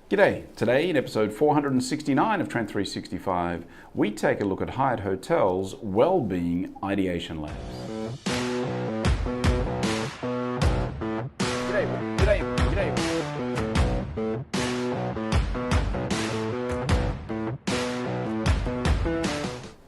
G'day. Today in episode 469 of Trent365, we take a look at Hyatt Hotels Wellbeing Ideation Labs. G'day.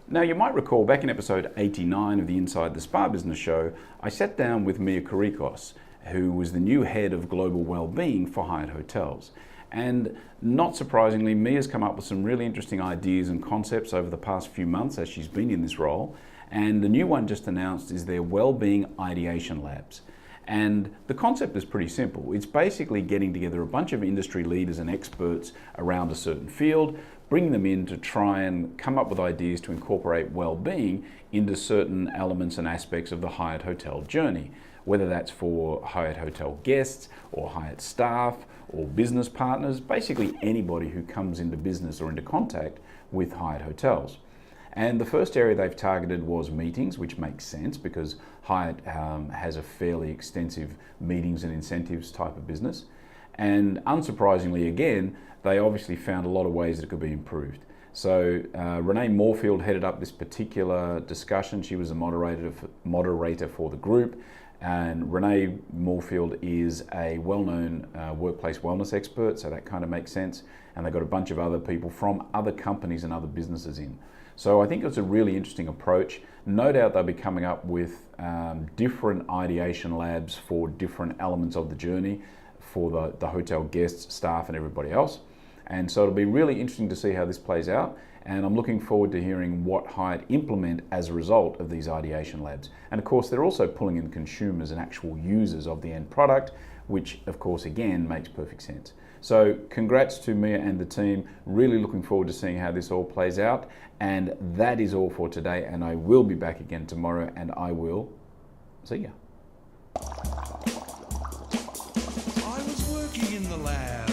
Now you might recall back in episode 89 of the Inside the Spa Business show, I sat down with Kyricos, who was the new head of global wellbeing for Hyatt Hotels. And not surprisingly, Mia's come up with some really interesting ideas and concepts over the past few months as she's been in this role. And the new one just announced is their Wellbeing Ideation Labs. And the concept is pretty simple. It's basically getting together a bunch of industry leaders and experts around a certain field, bring them in to try and come up with ideas to incorporate well-being into certain elements and aspects of the Hyatt Hotel journey, whether that's for Hyatt Hotel guests or Hyatt staff or business partners, basically anybody who comes into business or into contact with Hyatt Hotels. And the first area they've targeted was meetings, which makes sense because Hyatt has a fairly extensive meetings and incentives type of business. And unsurprisingly, again, they obviously found a lot of ways that it could be improved. So Renee Moorefield headed up this particular discussion. She was a moderator for the group. And Renee Moorefield is a well-known workplace wellness expert, so that kind of makes sense. And they've got a bunch of other people from other companies and other businesses in. So I think it's a really interesting approach. No doubt they'll be coming up with different ideation labs for different elements of the journey for the hotel guests, staff, and everybody else. And so it'll be really interesting to see how this plays out. And I'm looking forward to hearing what Hyatt implement as a result of these ideation labs. And of course, they're also pulling in consumers and actual users of the end product, which of course, again, makes perfect sense. So congrats to Mia and the team. Really looking forward to seeing how this all plays out. And that is all for today. And I will be back again tomorrow, and I will see ya. I was working in the lab.